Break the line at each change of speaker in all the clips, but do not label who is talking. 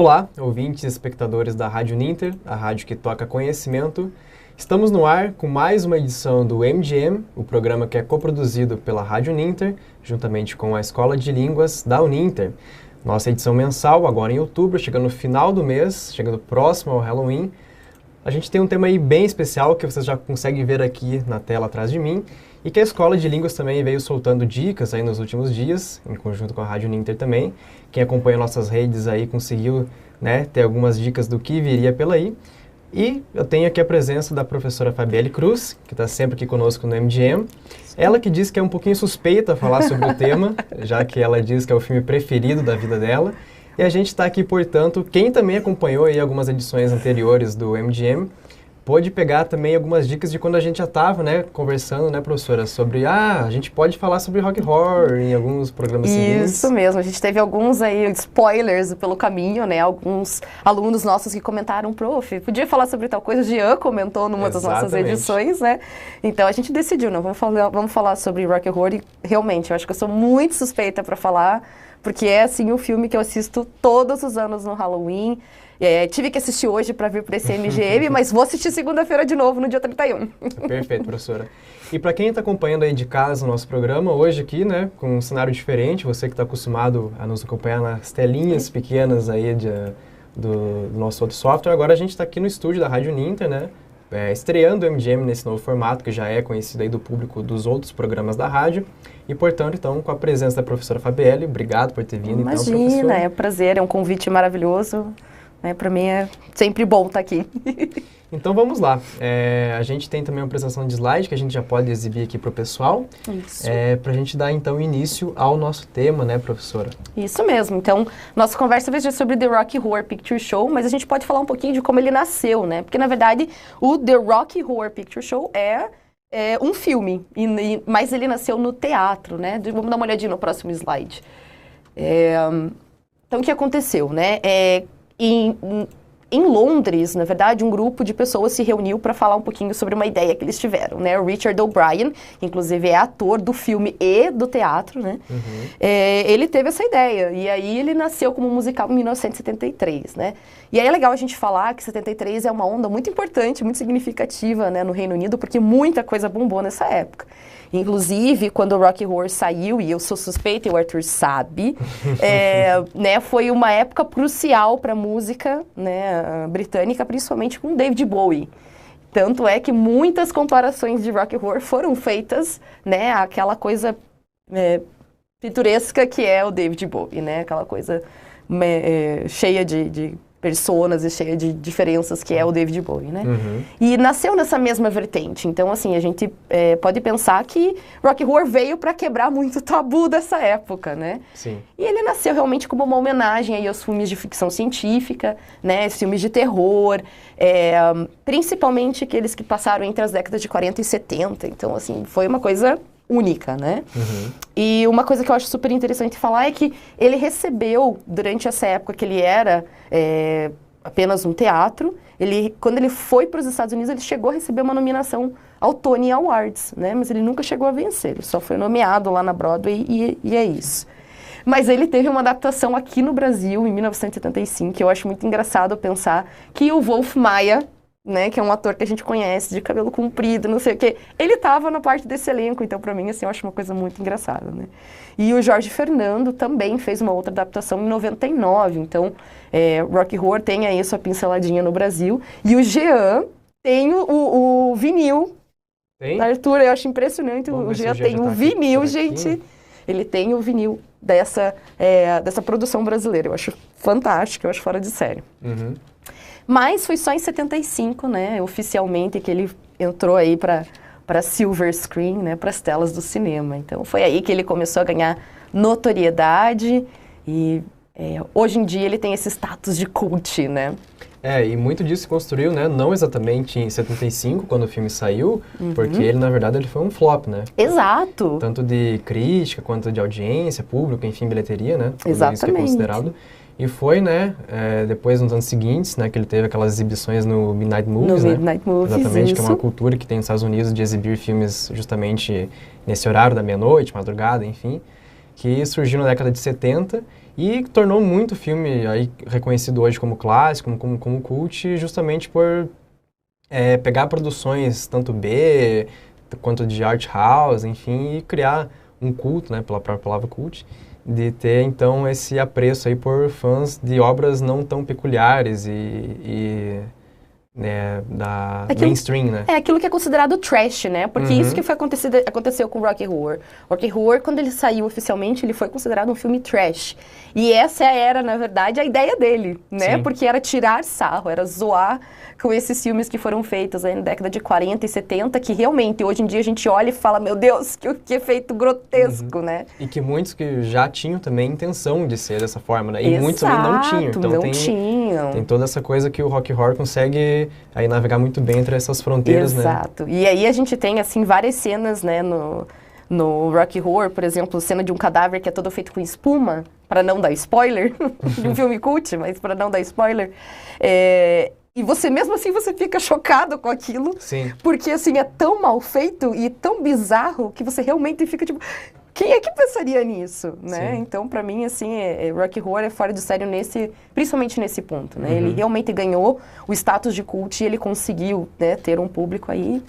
Olá, ouvintes e espectadores da Rádio Uninter, a rádio que toca conhecimento. Estamos no ar com mais uma edição do MGM, o programa que é coproduzido pela Rádio Uninter, juntamente com a Escola de Línguas da Uninter. Nossa edição mensal, agora em outubro, chegando no final do mês, chegando próximo ao Halloween. A gente tem um tema aí bem especial que vocês já conseguem ver aqui na tela atrás de mim e que a Escola de Línguas também veio soltando dicas aí nos últimos dias, em conjunto com a Rádio Uninter também. Quem acompanha nossas redes aí conseguiu, né, ter algumas dicas do que viria pela aí. E eu tenho aqui a presença da professora Fabielle Cruz, que está sempre aqui conosco no MGM. Ela que diz que é um pouquinho suspeita falar sobre o tema, já que ela diz que é o filme preferido da vida dela. E a gente está aqui, portanto, quem também acompanhou aí algumas edições anteriores do MGM, pôde pegar também algumas dicas de quando a gente já estava, né, conversando, né, professora, sobre, a gente pode falar sobre rock horror em alguns programas seguintes.
Isso mesmo, a gente teve alguns aí spoilers pelo caminho, né, alguns alunos nossos que comentaram, prof, podia falar sobre tal coisa, o Jean comentou numa das nossas edições, né, então a gente decidiu, não, vamos falar sobre rock horror e realmente, eu acho que eu sou muito suspeita para falar, porque é, assim, o filme que eu assisto todos os anos no Halloween. Tive que assistir hoje para vir para esse MGM, mas vou assistir segunda-feira de novo, no dia 31.
Perfeito, professora. E para quem está acompanhando aí de casa o nosso programa, hoje aqui, né, com um cenário diferente, você que está acostumado a nos acompanhar nas telinhas pequenas aí do nosso outro software, agora a gente está aqui no estúdio da Rádio Uninter, né, estreando o MGM nesse novo formato, que já é conhecido aí do público dos outros programas da rádio. E, portanto, então, com a presença da professora Fabielle, obrigado por ter vindo.
Imagina,
então, professora.
É um prazer, é um convite maravilhoso. Para mim é sempre bom estar aqui.
Então vamos lá. A gente tem também uma apresentação de slide que a gente já pode exibir aqui para o pessoal.
Isso.
Para a gente dar então início ao nosso tema, né, professora?
Isso mesmo. Então, nossa conversa vai ser sobre The Rocky Horror Picture Show, mas a gente pode falar um pouquinho de como ele nasceu, né? Porque, na verdade, o The Rocky Horror Picture Show é um filme, mas ele nasceu no teatro, né? Vamos dar uma olhadinha no próximo slide. Então, o que aconteceu, né? Em Londres, na verdade, um grupo de pessoas se reuniu para falar um pouquinho sobre uma ideia que eles tiveram, né? O Richard O'Brien, que inclusive é ator do filme e do teatro, né? Uhum. Ele teve essa ideia, e aí ele nasceu como musical em 1973, né? E aí é legal a gente falar que 73 é uma onda muito importante, muito significativa, né, no Reino Unido, porque muita coisa bombou nessa época. Inclusive, quando o Rocky Horror saiu, e eu sou suspeita e o Arthur sabe, né, foi uma época crucial para a música, né, britânica, principalmente com David Bowie. Tanto é que muitas comparações de Rocky Horror foram feitas, né, aquela coisa pitoresca que é o David Bowie, né, aquela coisa cheia de personas e cheia de diferenças que é o David Bowie, né? Uhum. E nasceu nessa mesma vertente. Então, assim, a gente pode pensar que Rocky Horror veio para quebrar muito o tabu dessa época, né?
Sim.
E ele nasceu realmente como uma homenagem aí aos filmes de ficção científica, né? Filmes de terror, principalmente aqueles que passaram entre as décadas de 40 e 70. Então, assim, foi uma coisa única, né? Uhum. E uma coisa que eu acho super interessante falar é que ele recebeu, durante essa época que ele era apenas um teatro, quando ele foi para os Estados Unidos, ele chegou a receber uma nominação ao Tony Awards, né? Mas ele nunca chegou a vencer, ele só foi nomeado lá na Broadway e é isso. Mas ele teve uma adaptação aqui no Brasil, em 1975, que eu acho muito engraçado pensar que o Wolf Maia, né, que é um ator que a gente conhece, de cabelo comprido, não sei o quê, ele estava na parte desse elenco, então pra mim, assim, eu acho uma coisa muito engraçada, né. E o Jorge Fernando também fez uma outra adaptação em 99, então Rocky Horror tem aí sua pinceladinha no Brasil, e o Jean tem o vinil.
Tem?
Arthur, eu acho impressionante, o Jean tem o vinil, gente, ele tem o vinil dessa produção brasileira, eu acho fantástico, eu acho fora de série. Uhum. Mas foi só em 75, né, oficialmente, que ele entrou aí para silver screen, né, para as telas do cinema. Então foi aí que ele começou a ganhar notoriedade e hoje em dia ele tem esse status de cult, né.
E muito disso se construiu, né, não exatamente em 75, quando o filme saiu, porque ele, na verdade, ele foi um flop, né.
Exato.
Tanto de crítica, quanto de audiência, público, enfim, bilheteria, né.
Exatamente.
Isso que é considerado. E foi, né, depois nos anos seguintes, né, que ele teve aquelas exibições no Midnight Movies,
no Midnight Movies,
exatamente,
isso.
Que é uma cultura que tem nos Estados Unidos de exibir filmes justamente nesse horário da meia-noite, madrugada, enfim. que surgiu na década de 70 e tornou muito filme aí reconhecido hoje como clássico, como cult, justamente por pegar produções tanto B quanto de art house, enfim, e criar um culto, né, pela própria palavra cult, de ter então esse apreço aí por fãs de obras não tão peculiares da mainstream, né?
É aquilo que é considerado trash, né? Porque isso que aconteceu com Rocky Horror. Rocky Horror, quando ele saiu oficialmente, ele foi considerado um filme trash. E essa era, na verdade, a ideia dele, né?
Sim.
Porque era tirar sarro, era zoar com esses filmes que foram feitos aí na década de 40 e 70, que realmente, hoje em dia, a gente olha e fala, meu Deus, que efeito grotesco, né?
E que muitos que já tinham também intenção de ser dessa forma, né? E muitos também não tinham. Então tem toda essa coisa que o Rocky Horror consegue aí navegar muito bem entre essas fronteiras, né?
Exato. E aí a gente tem, assim, várias cenas, né, no Rocky Horror, por exemplo, cena de um cadáver que é todo feito com espuma, para não dar spoiler, de um filme cult, mas para não dar spoiler. E você, mesmo assim, você fica chocado com aquilo.
Sim.
Porque, assim, é tão mal feito e tão bizarro que você realmente fica, tipo... Quem é que pensaria nisso, né?
Sim.
Então, pra mim, assim, Rocky Horror é fora de sério principalmente nesse ponto, né? Ele realmente ganhou o status de cult e ele conseguiu, né, ter um público aí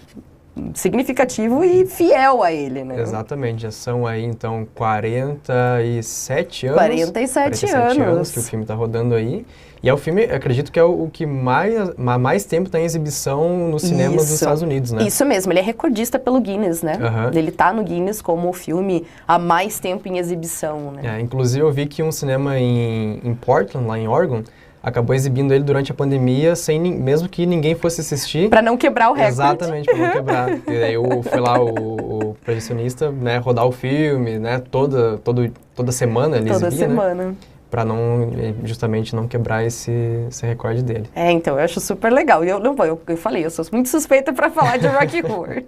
significativo e fiel a ele, né?
Exatamente, já são aí então 47 anos.
47 anos
que o filme está rodando aí. E é o filme, acredito que é o que mais tempo está em exibição no cinema dos Estados Unidos, né?
Isso mesmo, ele é recordista pelo Guinness, né? Ele tá no Guinness como o filme há mais tempo em exibição, né?
Inclusive eu vi que um cinema em Portland, lá em Oregon, acabou exibindo ele durante a pandemia, mesmo que ninguém fosse assistir.
Para não quebrar o recorde.
Exatamente, para não quebrar. E aí foi lá o projecionista, né, rodar o filme, né, toda semana ele exibia,
semana.
Né, para justamente não quebrar esse recorde dele.
Então, eu acho super legal. E eu falei, eu sou muito suspeita para falar de Rocky Horror.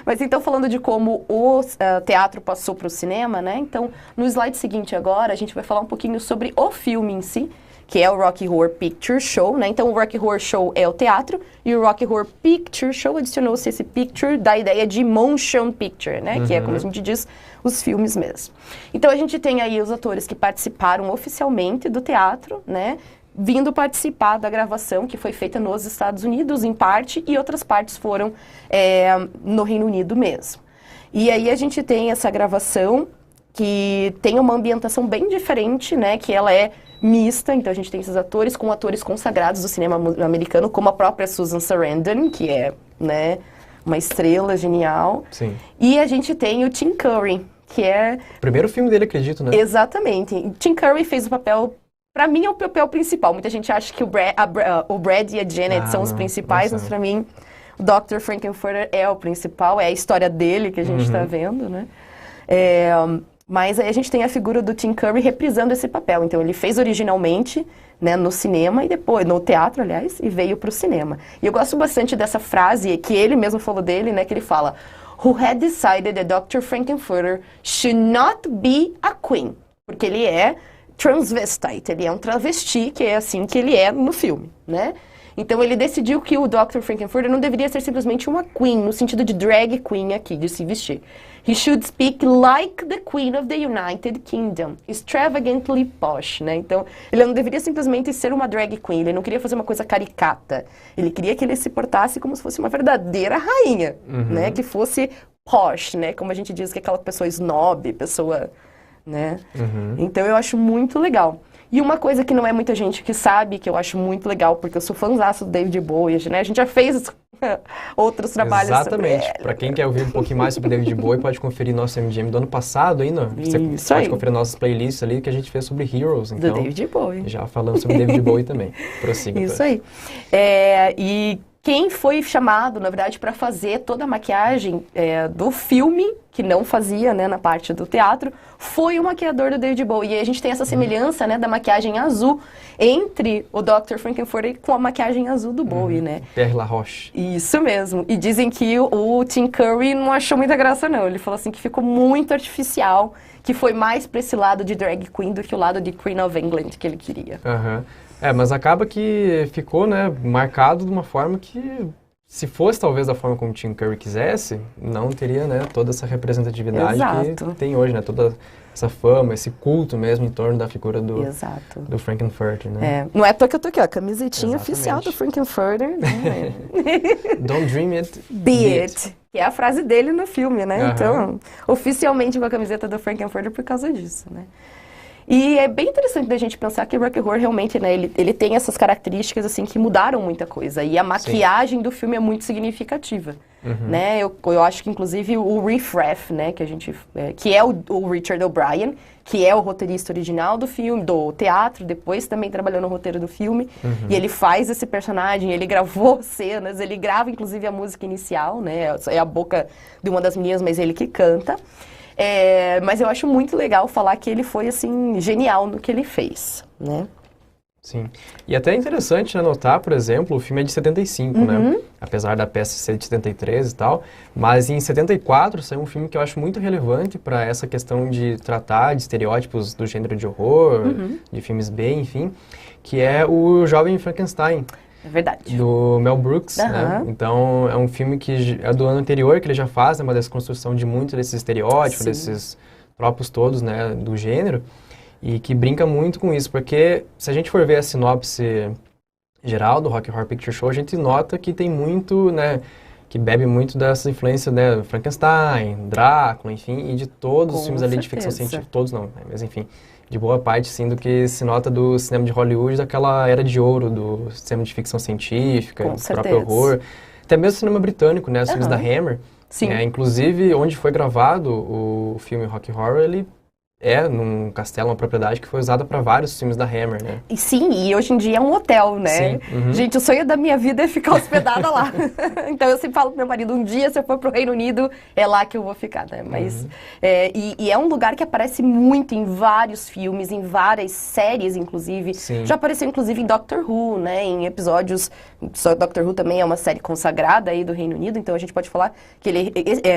Mas então, falando de como o teatro passou para o cinema, né, então, no slide seguinte agora, a gente vai falar um pouquinho sobre o filme em si, que é o Rocky Horror Picture Show, né? Então, o Rocky Horror Show é o teatro e o Rocky Horror Picture Show adicionou-se esse picture da ideia de motion picture, né? Que é, como a gente diz, os filmes mesmo. Então, a gente tem aí os atores que participaram oficialmente do teatro, né? Vindo participar da gravação que foi feita nos Estados Unidos, em parte, e outras partes foram no Reino Unido mesmo. E aí, a gente tem essa gravação que tem uma ambientação bem diferente, né? Que ela é mista, então a gente tem esses atores com atores consagrados do cinema americano, como a própria Susan Sarandon, que é, né, uma estrela genial.
Sim.
E a gente tem o Tim Curry, que é...
O primeiro filme dele, acredito, né?
Exatamente. Tim Curry fez o papel... Pra mim é o papel principal. Muita gente acha que o Brad e a Janet são os principais, mas pra mim o Dr. Frankenfurter é o principal, é a história dele que a gente tá vendo, né? Mas aí a gente tem a figura do Tim Curry reprisando esse papel. Então, ele fez originalmente, né, no cinema e depois, no teatro, aliás, e veio para o cinema. E eu gosto bastante dessa frase que ele mesmo falou dele, né, que ele fala: "Who had decided that Dr. Frankenfurter should not be a queen?" Porque ele é transvestite, ele é um travesti, que é assim que ele é no filme, né? Então, ele decidiu que o Dr. Frankenfurter não deveria ser simplesmente uma queen, no sentido de drag queen aqui, de se vestir. He should speak like the Queen of the United Kingdom, extravagantly posh, né? Então, ele não deveria simplesmente ser uma drag queen, ele não queria fazer uma coisa caricata. Ele queria que ele se portasse como se fosse uma verdadeira rainha, né? Que fosse posh, né? Como a gente diz que é aquela pessoa snob, pessoa, né? Então, eu acho muito legal. E uma coisa que não é muita gente que sabe, que eu acho muito legal, porque eu sou fãzaço do David Bowie, né? A gente já fez outros trabalhos
Exatamente.
sobre ele.
Para quem quer ouvir um pouquinho mais sobre David Bowie, pode conferir nosso MGM do ano passado ainda. Você pode conferir nossas playlists ali que a gente fez sobre Heroes. Então,
do David Bowie.
Já falamos sobre David Bowie também. Prossiga.
Isso aí. E quem foi chamado, na verdade, para fazer toda a maquiagem do filme, que não fazia, né, na parte do teatro, foi o maquiador do David Bowie. E a gente tem essa semelhança, né, da maquiagem azul entre o Dr. Frankenfurter com a maquiagem azul do Bowie, né?
Pierre Laroche.
Isso mesmo. E dizem que o Tim Curry não achou muita graça, não. Ele falou assim que ficou muito artificial, que foi mais para esse lado de drag queen do que o lado de Queen of England que ele queria.
Mas acaba que ficou, né, marcado de uma forma que se fosse talvez da forma como Tim Curry quisesse, não teria, né, toda essa representatividade
Exato.
que tem hoje, né, toda essa fama, esse culto mesmo em torno da figura
Exato.
do Frank-N-Furter, né?
Não é à toa que eu tô aqui, ó, camisetinha
Exatamente.
oficial do Frank-N-Furter, né?
Don't dream it,
Be it. Que é a frase dele no filme, né?
Aham.
Então, oficialmente com a camiseta do Frank-N-Furter por causa disso, né? E é bem interessante da gente pensar que o Rocky Horror realmente, né, ele tem essas características, assim, que mudaram muita coisa. E a maquiagem do filme é muito significativa, né? Eu acho que, inclusive, o Riff Raff, né, que a gente... que é o Richard O'Brien, que é o roteirista original do filme, do teatro, depois também trabalhou no roteiro do filme. E ele faz esse personagem, ele gravou cenas, ele grava, inclusive, a música inicial, né? É a boca de uma das meninas, mas ele que canta. Mas eu acho muito legal falar que ele foi, assim, genial no que ele fez, né?
Sim. E até é interessante anotar, por exemplo, o filme é de 75, né? Apesar da peça ser de 73 e tal. Mas em 74 saiu um filme que eu acho muito relevante para essa questão de tratar de estereótipos do gênero de horror, de filmes B, enfim, que é o Jovem Frankenstein.
É verdade.
Do Mel Brooks, né? Então, é um filme que é do ano anterior, que ele já faz, né, uma desconstrução de muitos desses estereótipos, desses tropos todos, né, do gênero, e que brinca muito com isso, porque se a gente for ver a sinopse geral do Rocky Horror Picture Show, a gente nota que tem muito, né, que bebe muito dessa influência, né, Frankenstein, Drácula, enfim, e de todos os filmes ali de ficção científica, todos não, né, mas enfim, de boa parte, sim, do que se nota do cinema de Hollywood, daquela era de ouro do cinema de ficção científica, do próprio horror. Até mesmo o cinema britânico, né, os filmes da Hammer.
Sim.
Inclusive, onde foi gravado o filme Rocky Horror, ele num castelo, uma propriedade que foi usada para vários filmes da Hammer, né?
E sim, e hoje em dia é um hotel, né?
Sim.
Gente, o sonho da minha vida é ficar hospedada lá. Então eu sempre falo pro meu marido, um dia se eu for pro Reino Unido, é lá que eu vou ficar, né? Mas, e é um lugar que aparece muito em vários filmes, em várias séries, inclusive.
Sim.
Já apareceu, inclusive, em Doctor Who, né? Em episódios, Doctor Who também é uma série consagrada aí do Reino Unido, então a gente pode falar que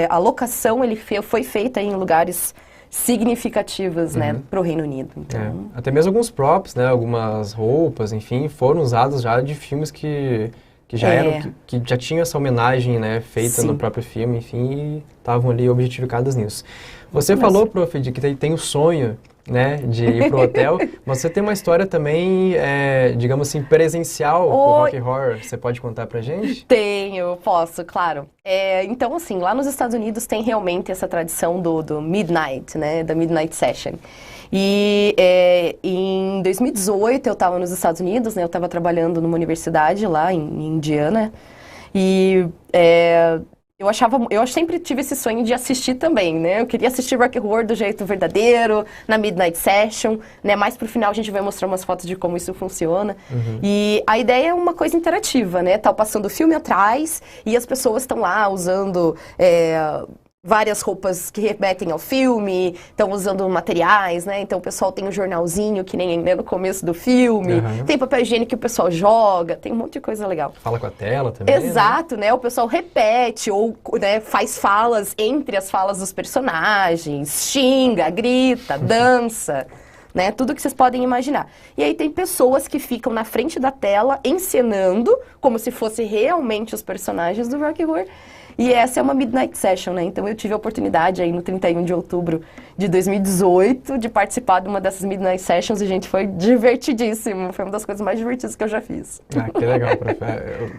a locação foi feita em lugares significativas, né, para o Reino Unido. Então...
Até mesmo alguns props, né, algumas roupas, enfim, foram usados já de filmes que já eram, que já tinham essa homenagem, né, feita no próprio filme, enfim, e estavam ali objetificadas nisso. Você falou, prof, de que tem o sonho, né, de ir pro hotel, mas você tem uma história também, digamos assim, presencial com o Rocky Horror. Você pode contar pra gente?
Tenho, posso, claro. Então, assim, lá nos Estados Unidos tem realmente essa tradição do Midnight, né, da Midnight Session. E em 2018 eu estava nos Estados Unidos, né, eu estava trabalhando numa universidade lá em Indiana, e... Eu sempre tive esse sonho de assistir também, né? Eu queria assistir Rocky Horror do jeito verdadeiro, na Midnight Session, né? Mais pro final a gente vai mostrar umas fotos de como isso funciona. E a ideia é uma coisa interativa, né? Tá passando o filme atrás e as pessoas estão lá usando... várias roupas que remetem ao filme, estão usando materiais, né? Então o pessoal tem um jornalzinho, que nem no começo do filme, tem papel higiênico que o pessoal joga, tem um monte de coisa legal.
Fala com a tela também,
Exato, né? O pessoal repete ou, né, faz falas entre as falas dos personagens, xinga, grita, dança, né? Tudo que vocês podem imaginar. E aí tem pessoas que ficam na frente da tela encenando como se fossem realmente os personagens do Rocky Horror. E essa é uma Midnight Session, né? Então eu tive a oportunidade aí no 31 de outubro de 2018 de participar de uma dessas Midnight Sessions e, gente, foi divertidíssimo. Foi uma das coisas mais divertidas que eu já fiz.
Que legal, prof.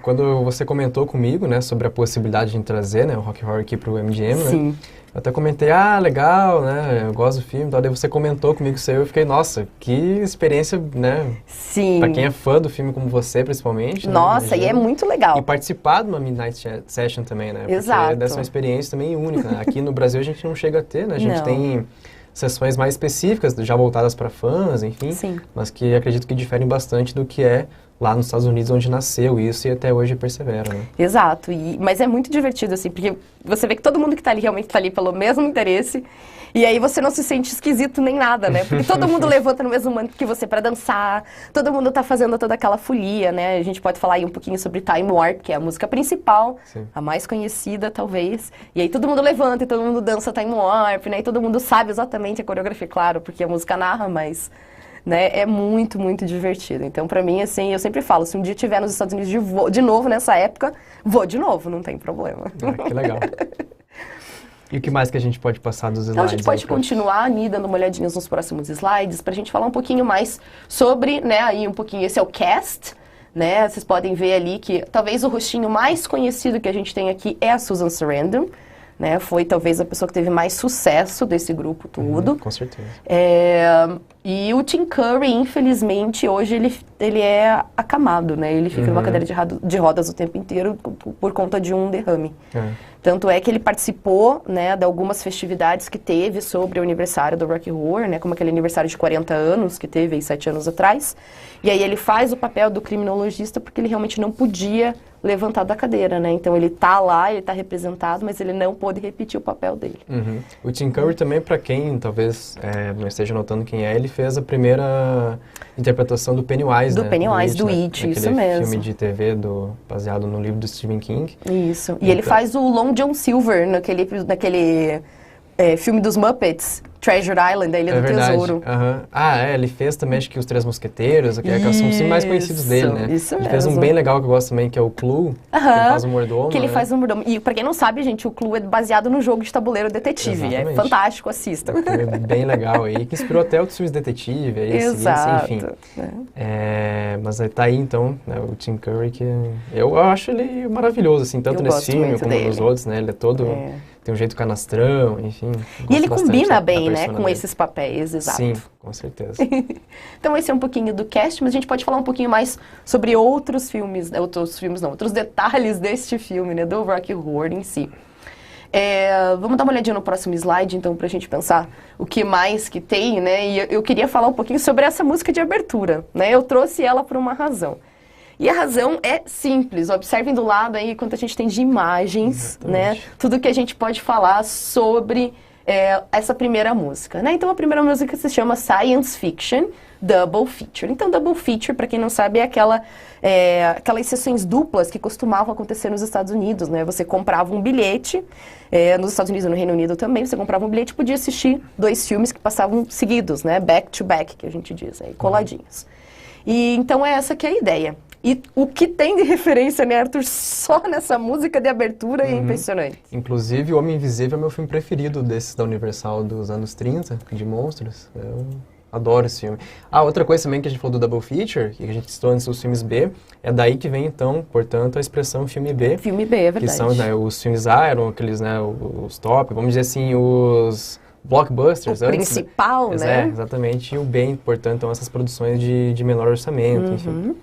Quando você comentou comigo, né, sobre a possibilidade de trazer, né, o Rocky Horror aqui pro MGM,
Sim.
né? Eu até comentei, legal, né, eu gosto do filme, daí você comentou comigo isso aí, eu fiquei, nossa, que experiência, né?
Sim.
Pra quem é fã do filme como você, principalmente.
Nossa, e é muito legal.
E participar de uma Midnight Session também, né?
Exato.
Porque dessa uma experiência também única, né? Aqui no Brasil a gente não chega a ter, né? A gente tem sessões mais específicas, já voltadas para fãs, enfim.
Sim.
Mas que acredito que diferem bastante do que é lá nos Estados Unidos, onde nasceu isso e até hoje persevera, né?
Exato, mas é muito divertido, assim, porque você vê que todo mundo que tá ali realmente tá ali pelo mesmo interesse, e aí você não se sente esquisito nem nada, né? Porque todo mundo levanta no mesmo momento que você pra dançar, todo mundo tá fazendo toda aquela folia, né? A gente pode falar aí um pouquinho sobre Time Warp, que é a música principal, a mais conhecida, talvez, e aí todo mundo levanta e todo mundo dança Time Warp, né? E todo mundo sabe exatamente a coreografia, claro, porque a música narra, mas... né? É muito, muito divertido. Então, pra mim, assim, eu sempre falo, se um dia estiver nos Estados Unidos de novo nessa época, vou de novo, não tem problema.
Que legal. E o que mais que a gente pode passar dos slides?
Então, a gente pode continuar ali dando uma olhadinha nos próximos slides pra gente falar um pouquinho mais sobre, né, aí um pouquinho, esse é o cast, né? Vocês podem ver ali que talvez o rostinho mais conhecido que a gente tem aqui é a Susan Sarandon, né? Foi talvez a pessoa que teve mais sucesso desse grupo todo.
Com certeza.
E o Tim Curry, infelizmente, hoje ele é acamado, né? Ele fica numa cadeira de rodas o tempo inteiro por conta de um derrame. Tanto é que ele participou, né, de algumas festividades que teve sobre o aniversário do Rocky Horror, né? Como aquele aniversário de 40 anos que teve aí 7 anos atrás. E aí ele faz o papel do criminologista porque ele realmente não podia levantar da cadeira, né? Então ele tá lá, ele tá representado, mas ele não pôde repetir o papel dele.
O Tim Curry também, para quem talvez não esteja notando quem é, ele fez a primeira interpretação do Pennywise,
do Pennywise, do It, isso mesmo.
Filme de TV baseado no livro do Stephen King.
Isso. E ele faz o Long John Silver naquele filme dos Muppets, Treasure Island, a Ilha do Tesouro.
Ele fez também, acho que Os Três Mosqueteiros, que são os filmes mais conhecidos dele, né?
Isso
ele
mesmo.
fez um bem legal que eu gosto também, que é o Clue, que ele faz um mordomo.
Que ele faz um mordomo. E pra quem não sabe, gente, o Clue é baseado no jogo de tabuleiro Detetive.
Exatamente.
É fantástico, assistam.
É bem legal aí, que inspirou até outros filmes de detetive,
Exato.
Enfim. Mas tá aí então, né, o Tim Curry, que eu acho ele maravilhoso, assim, tanto nesse filme como nos outros, né? Ele é todo... Tem um jeito canastrão, enfim.
E ele combina bem, né, com esses papéis, exato.
Sim, com certeza.
Então esse é um pouquinho do cast, mas a gente pode falar um pouquinho mais sobre outros filmes, né, outros detalhes deste filme, né, do Rocky Horror em si. Vamos dar uma olhadinha no próximo slide, então, pra gente pensar o que mais que tem, né, e eu queria falar um pouquinho sobre essa música de abertura, né, eu trouxe ela por uma razão. E a razão é simples. Observem do lado aí quanto a gente tem de imagens, né? Tudo que a gente pode falar sobre essa primeira música, né? Então, a primeira música se chama Science Fiction Double Feature. Então, Double Feature, para quem não sabe, é aquelas sessões duplas que costumavam acontecer nos Estados Unidos, né? Você comprava um bilhete, nos Estados Unidos e no Reino Unido também, você comprava um bilhete e podia assistir 2 filmes que passavam seguidos, né? Back to back, que a gente diz, aí, coladinhos. E então, é essa que é a ideia. E o que tem de referência, né, Arthur, só nessa música de abertura é impressionante.
Inclusive, O Homem Invisível é meu filme preferido desses da Universal dos anos 30, de monstros. Eu adoro esse filme. Outra coisa também que a gente falou do Double Feature, que a gente citou antes dos filmes B, é daí que vem, então, portanto, a expressão filme B.
Filme B, é verdade.
Que são, né, os filmes A, eram aqueles, né, os top, vamos dizer assim, os blockbusters.
O principal, né?
Exatamente. E o B, portanto, são essas produções de menor orçamento, enfim.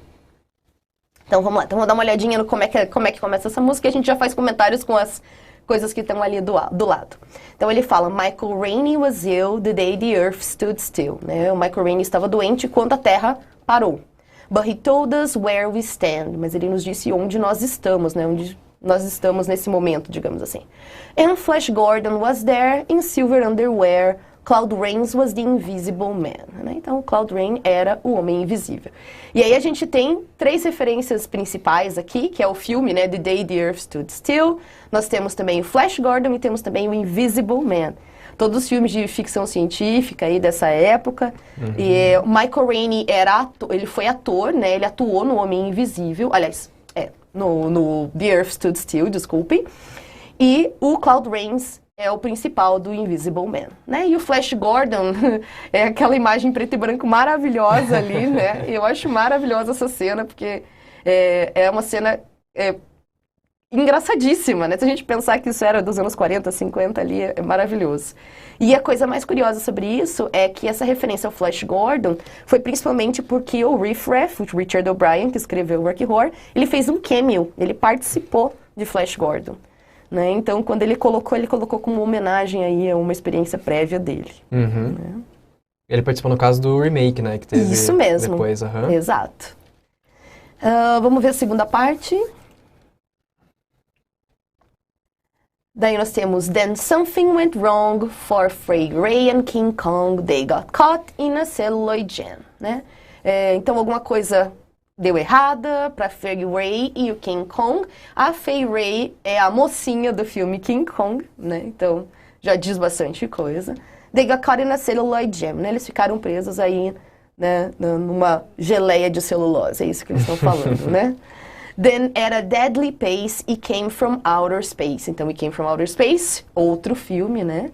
Então vamos lá, então vamos dar uma olhadinha no como é que começa essa música e a gente já faz comentários com as coisas que estão ali do lado. Então ele fala, Michael Rainey was ill the day the earth stood still. Né? O Michael Rainey estava doente quando a Terra parou. But he told us where we stand. Mas ele nos disse onde nós estamos, né? Onde nós estamos nesse momento, digamos assim. And Flash Gordon was there in silver underwear. Claude Rains was the invisible man. Né? Então, o Claude Rains era o homem invisível. E aí a gente tem 3 referências principais aqui, que é o filme, né, The Day the Earth Stood Still. Nós temos também o Flash Gordon e temos também o Invisible Man. Todos os filmes de ficção científica aí dessa época. E o Michael Rainey ele foi ator, né? Ele atuou no Homem Invisível. Aliás, no The Earth Stood Still, desculpem. E o Claude Rains é o principal do Invisible Man, né? E o Flash Gordon é aquela imagem preto e branco maravilhosa ali, né? Eu acho maravilhosa essa cena, porque é uma cena engraçadíssima, né? Se a gente pensar que isso era dos anos 40, 50 ali, é maravilhoso. E a coisa mais curiosa sobre isso é que essa referência ao Flash Gordon foi principalmente porque o Riff Raff, o Richard O'Brien, que escreveu o Rocky Horror, ele fez um cameo, ele participou de Flash Gordon. Né? Então, quando ele colocou como homenagem aí a uma experiência prévia dele. Né?
Ele participou no caso do remake, né? Que teve
isso mesmo.
Depois,
Exato. Vamos ver a segunda parte. Daí nós temos Then something went wrong for Fay Wray and King Kong. They got caught in a celluloid jam. Né? Então, alguma coisa deu errada para Fay Wray e o King Kong. A Fay Wray é a mocinha do filme King Kong, né? Então, já diz bastante coisa. They got caught in a celluloid jam, né? Eles ficaram presos aí né, numa geleia de celulose, é isso que eles estão falando, né? Then at a deadly pace, it came from outer space. Então, It Came from Outer Space, outro filme, né?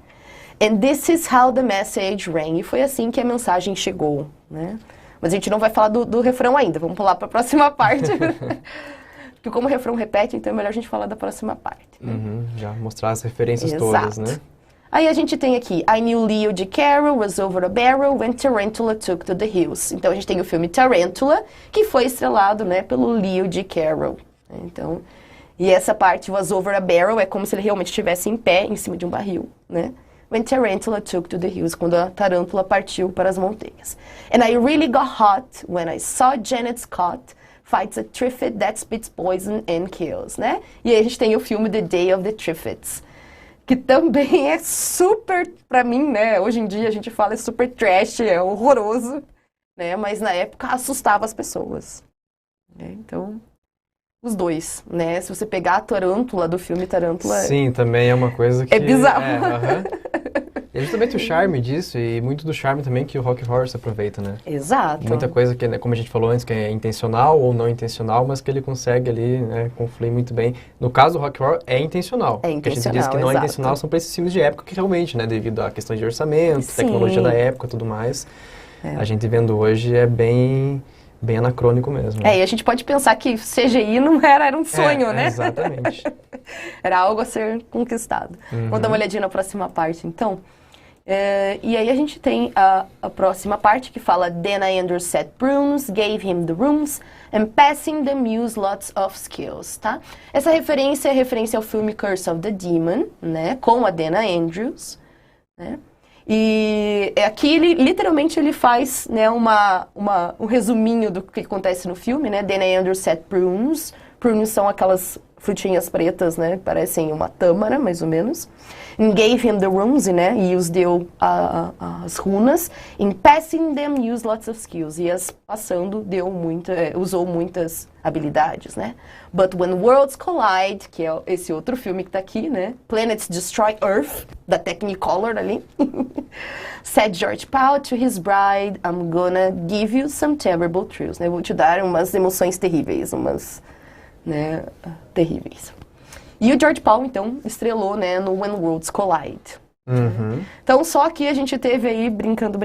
And this is how the message rang. E foi assim que a mensagem chegou, né? Mas a gente não vai falar do refrão ainda, vamos pular para a próxima parte. Porque como o refrão repete, então é melhor a gente falar da próxima parte.
Uhum, já mostrar as referências
Exato.
todas, né?
Aí a gente tem aqui, I knew Leo DiCarlo was over a barrel when Tarantula took to the hills. Então a gente tem o filme Tarantula, que foi estrelado, né, pelo Leo DiCarlo. Então, e essa parte was over a barrel é como se ele realmente estivesse em pé, em cima de um barril, né? When Tarantula took to the hills, quando a tarântula partiu para as montanhas. And I really got hot when I saw Janet Scott fights a Trifid that spits poison and kills, né? E aí a gente tem o filme The Day of the Triffids, que também é super, pra mim, né? Hoje em dia a gente fala é super trash, é horroroso, né? Mas na época assustava as pessoas, né? Então, os dois, né? Se você pegar a tarântula do filme Tarântula...
Sim, também é uma coisa que...
É bizarro.
E justamente o charme disso, e muito do charme também que o Rocky Horror se aproveita, né?
Exato.
Muita coisa que, né, como a gente falou antes, que é intencional ou não intencional, mas que ele consegue ali, né, confluir muito bem. No caso do Rocky Horror, é intencional.
É intencional,
que a gente diz que não é intencional são para esses filmes de época que realmente, né, devido à questão de orçamento,
Sim.
tecnologia da época e tudo mais, a gente vendo hoje é bem anacrônico mesmo.
E a gente pode pensar que CGI não era um sonho, né?
Exatamente.
Era algo a ser conquistado. Vamos dar uma olhadinha na próxima parte, então. E aí a gente tem a próxima parte que fala Then I underset prunes, gave him the rooms, and passing the muse lots of skills, tá? Essa referência é referência ao filme Curse of the Demon, né? Com a Dana Andrews, né? E aqui ele literalmente ele faz, né, um resuminho do que acontece no filme, né? Then I underset prunes. Prunes são aquelas frutinhas pretas, né? Parecem uma tâmara, mais ou menos. And gave him the runes, né? E os deu as runas. In passing them, use lots of skills. E as passando, usou muitas habilidades, né? But when worlds collide, que é esse outro filme que tá aqui, né? Planets Destroy Earth, da Technicolor ali. Said George Pal to his bride, I'm gonna give you some terrible thrills. Né? Eu vou te dar umas emoções terríveis, né, terríveis. E o George Pal, então, estrelou, né, no When Worlds Collide.
Uhum.
Então, só que a gente teve aí, brincando,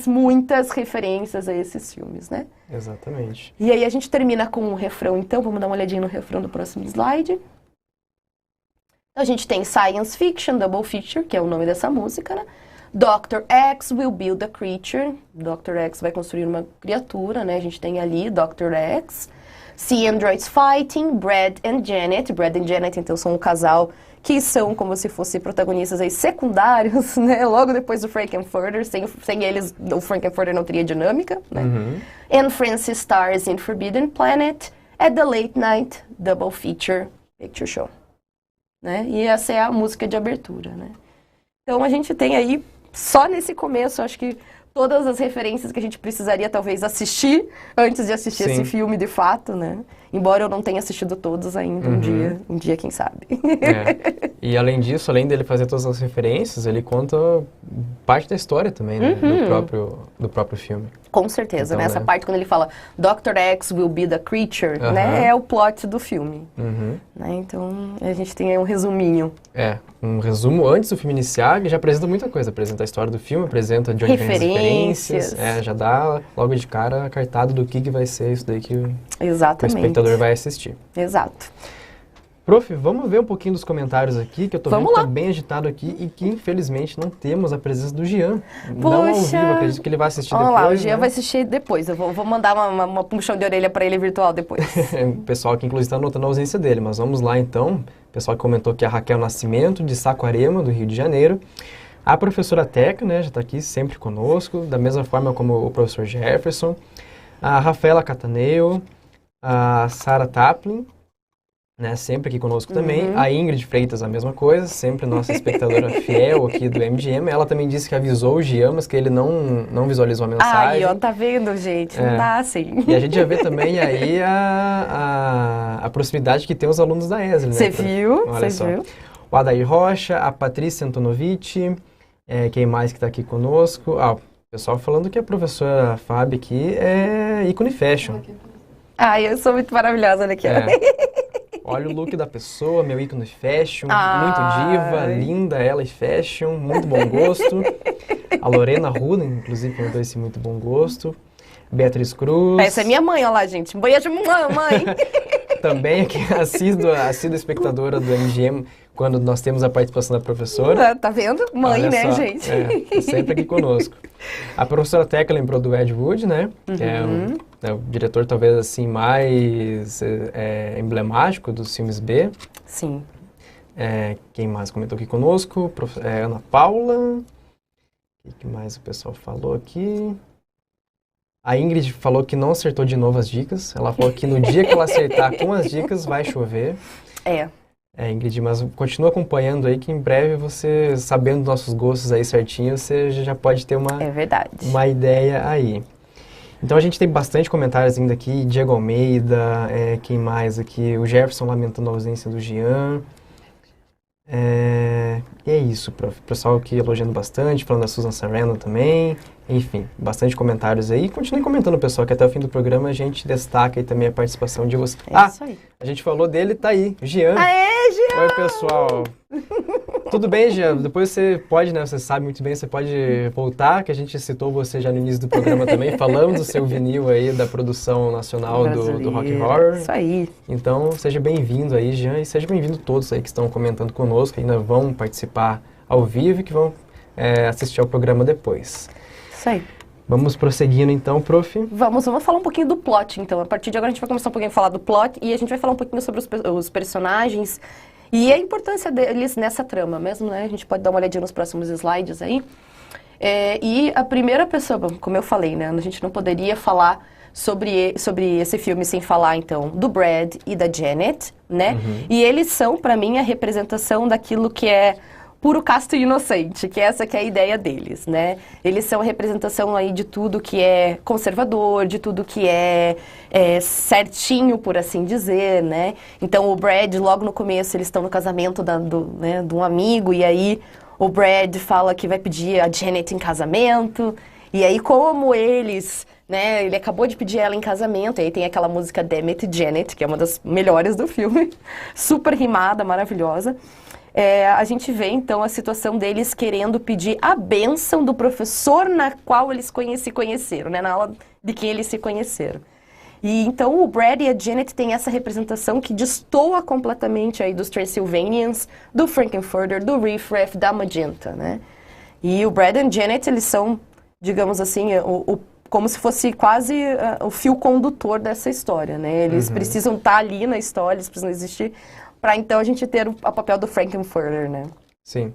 muitas referências a esses filmes, né?
Exatamente.
E aí a gente termina com um refrão, então, vamos dar uma olhadinha no refrão do próximo slide. Então, a gente tem Science Fiction, Double Feature, que é o nome dessa música, né? Dr. X will build a creature. Dr. X vai construir uma criatura, né? A gente tem ali Dr. X. See Androids Fighting, Brad and Janet. Brad and Janet, então, são um casal que são como se fossem protagonistas aí secundários, né? Logo depois do Frankenfurter. Sem eles, o Frankenfurter não teria dinâmica, né?
Uhum.
And Francis stars in Forbidden Planet at the Late Night Double Feature Picture Show. Né? E essa é a música de abertura, né? Então, a gente tem aí, só nesse começo, acho que todas as referências que a gente precisaria, talvez, assistir antes de assistir
Sim.
esse filme, de fato, né? Embora eu não tenha assistido todos ainda, um dia, quem sabe.
E além disso, além dele fazer todas as referências, ele conta parte da história também, né? Do próprio filme.
Com certeza,
Então,
né? Essa parte quando ele fala Dr. X will be the creature, né? É o plot do filme. Né? Então, a gente tem aí um resuminho.
Um resumo antes do filme iniciar, que já apresenta muita coisa. Apresenta a história do filme, apresenta de onde vem as referências. Já dá logo de cara a cartada do que vai ser isso daí que o espectador vai assistir.
Exato.
Prof, vamos ver um pouquinho dos comentários aqui, que eu tô vendo que tá bem agitado aqui e que, infelizmente, não temos a presença do Jean. Não ao vivo, acredito que ele vai assistir depois.
Vamos lá, o Jean vai assistir depois. Eu vou mandar uma puxão de orelha para ele virtual depois.
O pessoal que, inclusive, está anotando a ausência dele, mas vamos lá, então. O pessoal que comentou que é a Raquel Nascimento, de Saquarema, do Rio de Janeiro. A professora Teca, né, já está aqui sempre conosco, da mesma forma como o professor Jefferson. A Rafaela Cataneo, a Sara Taplin, né, sempre aqui conosco também. A Ingrid Freitas, a mesma coisa, sempre nossa espectadora fiel aqui do MGM. Ela também disse que avisou o Jean, mas que ele não visualizou a mensagem.
Ó, tá vendo, gente? Não dá assim.
E a gente já vê também aí a proximidade que tem os alunos da ESL, né?
Você viu?
Olha só. O Adair Rocha, a Patrícia Antonovici, quem mais que está aqui conosco? Pessoal falando que a professora Fábio aqui é ícone fashion.
Eu sou muito maravilhosa, olha aqui.
Olha o look da pessoa, meu ícone fashion, muito diva, linda ela e fashion, muito bom gosto. A Lorena Ruden, inclusive, comentou esse muito bom gosto. Beatriz Cruz.
Essa é minha mãe, olha lá, gente. Beijo, mãe.
Também aqui, assídua espectadora do MGM, quando nós temos a participação da professora.
Tá vendo? Mãe,
olha
né,
só,
gente?
Sempre aqui conosco. A professora Teca lembrou do Ed Wood, né? Que é o diretor talvez assim mais emblemático dos filmes B.
Sim.
Quem mais comentou aqui conosco? Ana Paula. O que mais o pessoal falou aqui? A Ingrid falou que não acertou de novo as dicas. Ela falou que no dia que ela acertar com as dicas vai chover. Ingrid, mas continua acompanhando aí que em breve você, sabendo dos nossos gostos aí certinho, você já pode ter uma ideia aí. Então a gente tem bastante comentários ainda aqui. Diego Almeida, quem mais aqui? O Jefferson lamentando a ausência do Jean. E é isso, prof. O pessoal aqui elogiando bastante, falando da Susan Sarandon também. Enfim, bastante comentários aí. Continue comentando, pessoal, que até o fim do programa a gente destaca aí também a participação de vocês.
Isso aí.
A gente falou dele, tá aí, Jean.
Aê, Jean!
Oi, pessoal. Tudo bem, Jean? Depois você pode, né? Você sabe muito bem, você pode voltar, que a gente citou você já no início do programa também. Falamos do seu vinil aí, da produção nacional do Rock Horror.
Isso aí.
Então, seja bem-vindo aí, Jean, e seja bem-vindo todos aí que estão comentando conosco, que ainda vão participar ao vivo e que vão assistir ao programa depois.
Isso aí.
Vamos prosseguindo então, prof.
Vamos falar um pouquinho do plot, então. A partir de agora a gente vai começar um pouquinho a falar do plot e a gente vai falar um pouquinho sobre os personagens e a importância deles nessa trama mesmo, né? A gente pode dar uma olhadinha nos próximos slides aí. E a primeira pessoa, como eu falei, né? A gente não poderia falar sobre esse filme sem falar, então, do Brad e da Janet, né? E eles são, pra mim, a representação daquilo que é puro casto e inocente, que essa que é a ideia deles, né? Eles são a representação aí de tudo que é conservador, de tudo que é certinho, por assim dizer, né? Então, o Brad, logo no começo, eles estão no casamento de um amigo, e aí o Brad fala que vai pedir a Janet em casamento, e aí como eles, né, ele acabou de pedir ela em casamento, e aí tem aquela música Damn It, Janet, que é uma das melhores do filme, super rimada, maravilhosa. A gente vê, então, a situação deles querendo pedir a bênção do professor na qual eles se conheceram, né? Na aula de quem eles se conheceram. E, então, o Brad e a Janet têm essa representação que destoa completamente aí dos Transylvanians, do Frankenfurter, do Riff Raff, da Magenta, né? E o Brad e a Janet, eles são, digamos assim, como se fosse quase o fio condutor dessa história, né? Eles precisam estar ali na história, eles precisam existir para então a gente ter o papel do Frankenfurter, né?
Sim.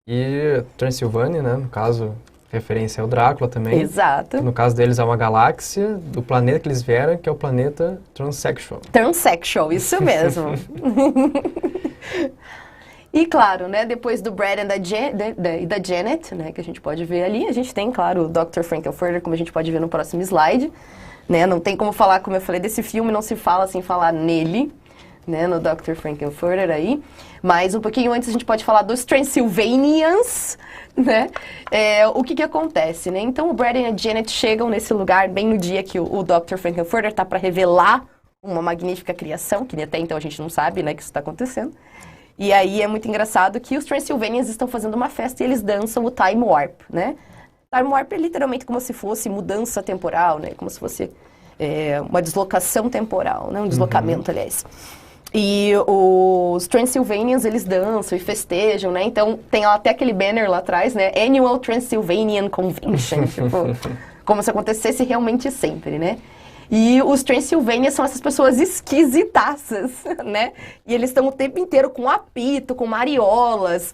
E Transilvânia, né? No caso, referência ao Drácula também.
Exato.
No caso deles é uma galáxia do planeta que eles vieram, que é o planeta Transsexual.
Transsexual, isso mesmo. E claro, né, depois do Brad e da Janet, né, que a gente pode ver ali, a gente tem, claro, o Dr. Frankenfurter, como a gente pode ver no próximo slide, né? Não tem como falar, como eu falei, desse filme, não se fala sem falar nele, né, no Dr. Frankenfurter aí. Mas um pouquinho antes a gente pode falar dos Transylvanians, né? O que acontece, né? Então o Brad e a Janet chegam nesse lugar bem no dia que o Dr. Frankenfurter tá para revelar uma magnífica criação, que até então a gente não sabe, né, que isso está acontecendo. E aí é muito engraçado que os Transylvanians estão fazendo uma festa e eles dançam o Time Warp, né? Time Warp é literalmente como se fosse mudança temporal, né? Como se fosse uma deslocação temporal, né? Um deslocamento, aliás. E os Transylvanians, eles dançam e festejam, né? Então, tem até aquele banner lá atrás, né? Annual Transylvanian Convention. Tipo, como se acontecesse realmente sempre, né? E os Transylvanians são essas pessoas esquisitaças, né? E eles estão o tempo inteiro com apito, com mariolas,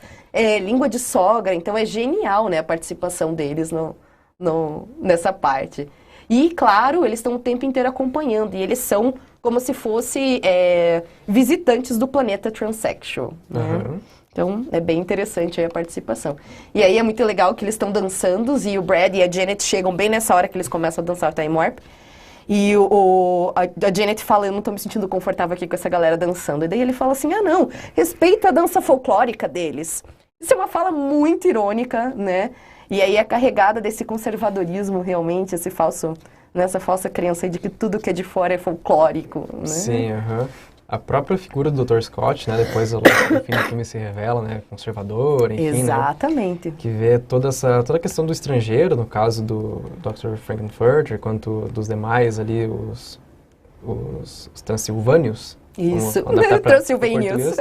língua de sogra. Então, é genial, né? A participação deles nessa parte. E, claro, eles estão o tempo inteiro acompanhando. E eles são como se fossem visitantes do planeta Transsexual, né? Então, é bem interessante aí a participação. E aí é muito legal que eles estão dançando e o Brad e a Janet chegam bem nessa hora que eles começam a dançar o Time Warp. E a Janet fala, eu não tô me sentindo confortável aqui com essa galera dançando. E daí ele fala assim, não, respeita a dança folclórica deles. Isso é uma fala muito irônica, né? E aí é carregada desse conservadorismo realmente, essa falsa crença de que tudo que é de fora é folclórico, né?
Sim, aham. A própria figura do Dr. Scott, né, depois no fim do filme se revela, né, conservador, enfim,
Exatamente.
né, que vê toda a questão do estrangeiro, no caso do Dr. Frankenfurter, quanto dos demais ali, os transilvânios.
Isso, Transilvânios.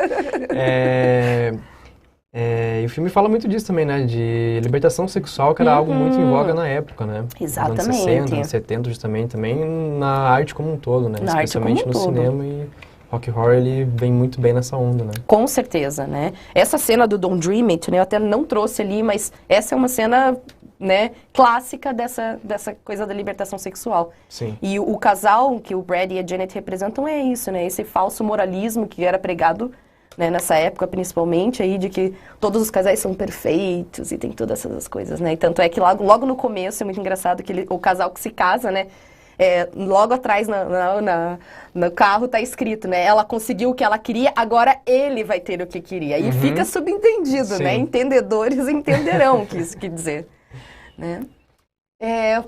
E o filme fala muito disso também, né, de libertação sexual, que era algo muito em voga na época, né?
Exatamente.
Nos anos 60, anos 70 justamente, também na arte como um todo, né?
Na
especialmente
arte como um
no
todo.
cinema, e Rock Horror, ele vem muito bem nessa onda, né?
Com certeza, né? Essa cena do Don't Dream It, né, eu até não trouxe ali, mas essa é uma cena, né, clássica dessa coisa da libertação sexual.
Sim.
E o casal que o Brad e a Janet representam é isso, né? Esse falso moralismo que era pregado, né, nessa época, principalmente, aí, de que todos os casais são perfeitos e tem todas essas coisas, né? E tanto é que logo no começo, é muito engraçado que o casal que se casa, né? Logo atrás no carro tá escrito, né? Ela conseguiu o que ela queria, agora ele vai ter o que queria. E fica subentendido,
Sim.
né? Entendedores entenderão o que isso quer dizer, né?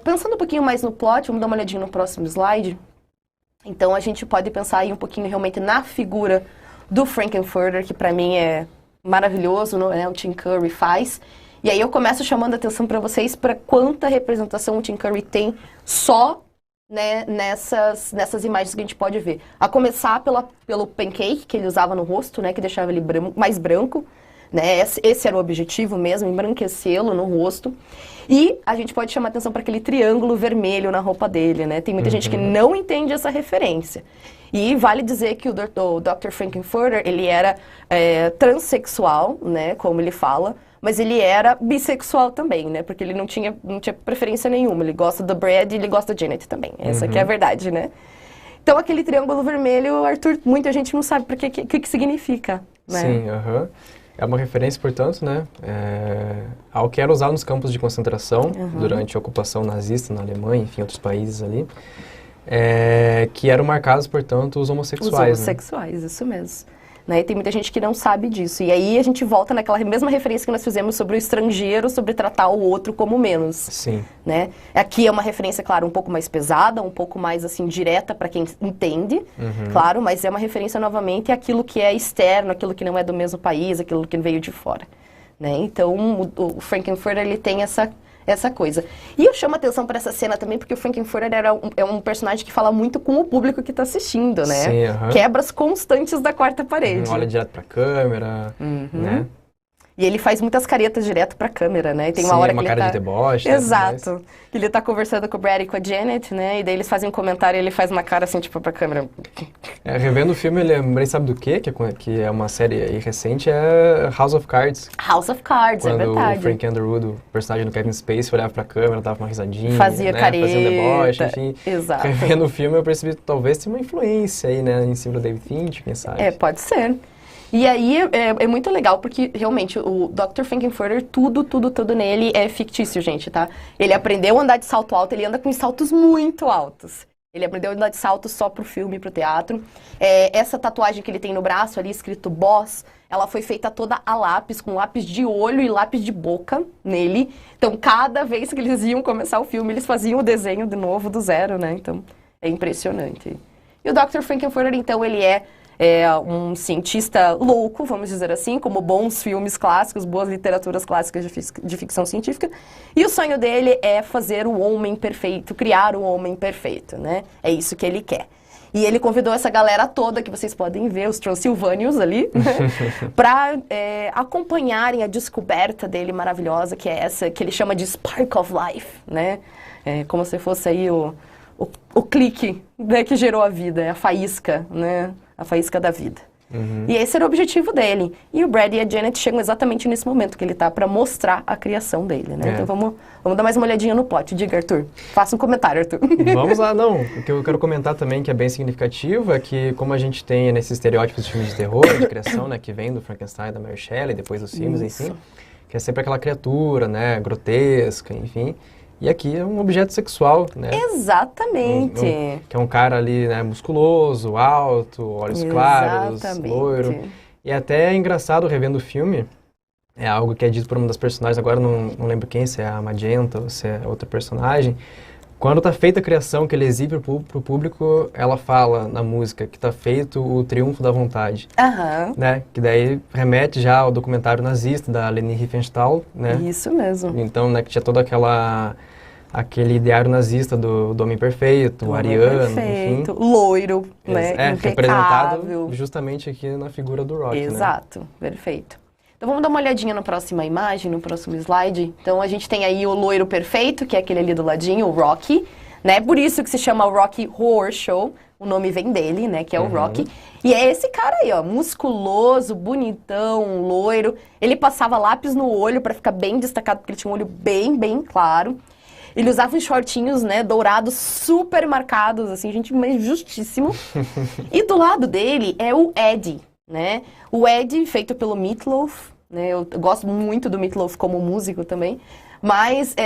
Pensando um pouquinho mais no plot, vamos dar uma olhadinha no próximo slide. Então, a gente pode pensar aí um pouquinho realmente na figura do Frankenfurter, que pra mim é maravilhoso, né? O Tim Curry faz. E aí eu começo chamando a atenção pra vocês para quanta representação o Tim Curry tem só, né, nessas imagens que a gente pode ver. A começar pelo pancake que ele usava no rosto, né, que deixava ele mais branco, né, esse era o objetivo mesmo, embranquecê-lo no rosto. E a gente pode chamar atenção para aquele triângulo vermelho na roupa dele, né, tem muita gente que não entende essa referência. E vale dizer que o Dr. Frankenfurter, ele era transexual, né, como ele fala, mas ele era bissexual também, né? Porque ele não tinha preferência nenhuma. Ele gosta do Brad e ele gosta da Janet também. Essa que é a verdade, né? Então, aquele triângulo vermelho, Arthur, muita gente não sabe o que significa, né?
Sim, é uma referência, portanto, né? Ao que era usado nos campos de concentração durante a ocupação nazista na Alemanha, enfim, outros países ali. Que eram marcados, portanto, os homossexuais.
Os homossexuais, né? Isso mesmo. Né? E tem muita gente que não sabe disso. E aí a gente volta naquela mesma referência que nós fizemos sobre o estrangeiro, sobre tratar o outro como menos.
Sim.
Né? Aqui é uma referência, claro, um pouco mais pesada, um pouco mais, assim, direta para quem entende, claro, mas é uma referência, novamente, àquilo que é externo, aquilo que não é do mesmo país, aquilo que veio de fora. Né? Então, o Frankenfurter, ele tem essa coisa. E eu chamo a atenção para essa cena também, porque o Frankenfurter é um personagem que fala muito com o público que está assistindo, né?
Sim,
Quebras constantes da quarta parede.
Olha direto pra câmera, né?
E ele faz muitas caretas direto pra câmera, né? E tem uma hora que ele
cara de deboche.
Exato. Né? Que ele tá conversando com o Brad e com a Janet, né? E daí eles fazem um comentário e ele faz uma cara assim, tipo, pra câmera.
Revendo o filme, eu lembrei, sabe do quê? Que é uma série aí recente, é House of Cards.
House of Cards, é verdade.
Quando o Frank Underwood, o personagem do Kevin Spacey, olhava pra câmera, dava uma risadinha.
Fazia careta.
Fazia um deboche, enfim.
Exato.
Revendo o filme, eu percebi que talvez tenha uma influência aí, né? Em cima do David Fincher, quem sabe.
Pode ser. E aí é muito legal, porque realmente o Dr. Frankenfurter, tudo nele é fictício, gente, tá? Ele aprendeu a andar de salto alto, ele anda com saltos muito altos. Ele aprendeu a andar de salto só pro filme, pro teatro. Essa tatuagem que ele tem no braço ali, escrito Boss, ela foi feita toda a lápis, com lápis de olho e lápis de boca nele. Então, cada vez que eles iam começar o filme, eles faziam o desenho de novo do zero, né? Então, é impressionante. E o Dr. Frankenfurter, então, ele é um cientista louco, vamos dizer assim, como bons filmes clássicos, boas literaturas clássicas de ficção científica. E o sonho dele é fazer o homem perfeito, criar o homem perfeito, né? É isso que ele quer. E ele convidou essa galera toda, que vocês podem ver, os Transilvânios ali, né? Para acompanharem a descoberta dele maravilhosa, que é essa, que ele chama de Spark of Life, né? Como se fosse aí o clique, né, que gerou a vida, a faísca, né? A faísca da vida. E esse era o objetivo dele. E o Brad e a Janet chegam exatamente nesse momento que ele tá para mostrar a criação dele, né? Então vamos dar mais uma olhadinha no plot. Diga, Arthur. Faça um comentário, Arthur.
Vamos lá, não. O que eu quero comentar também, que é bem significativo, é que como a gente tem nesses estereótipos de filmes de terror, de criação, né, que vem do Frankenstein, da Mary Shelley, depois dos filmes, enfim, que é sempre aquela criatura, né, grotesca, enfim. E aqui é um objeto sexual, né?
Exatamente.
Que é um cara ali, né, musculoso, alto, olhos claros, loiro. E até é engraçado, revendo o filme, é algo que é dito por uma das personagens, agora não lembro quem, se é a Magenta ou se é outra personagem. Quando tá feita a criação que ele exibe pro público, ela fala na música que tá feito o triunfo da vontade.
Aham.
Né? Que daí remete já ao documentário nazista da Leni Riefenstahl, né?
Isso mesmo.
Então, né, que tinha todo aquele ideário nazista do homem perfeito, o ariano,
perfeito,
enfim.
loiro, né?
Representado justamente aqui na figura do Rocky,
Exato, né? Perfeito. Então vamos dar uma olhadinha na próxima imagem, no próximo slide. Então a gente tem aí o loiro perfeito, que é aquele ali do ladinho, o Rocky, né? Por isso que se chama Rocky Horror Show, o nome vem dele, né? Que é o Rocky. E é esse cara aí, ó, musculoso, bonitão, loiro. Ele passava lápis no olho pra ficar bem destacado, porque ele tinha um olho bem, bem claro. Ele usava uns shortinhos, né, dourados, super marcados, assim, gente, mas justíssimo. E do lado dele é o Eddie, né? O Eddie, feito pelo Meatloaf, né? Eu gosto muito do Meatloaf como músico também, mas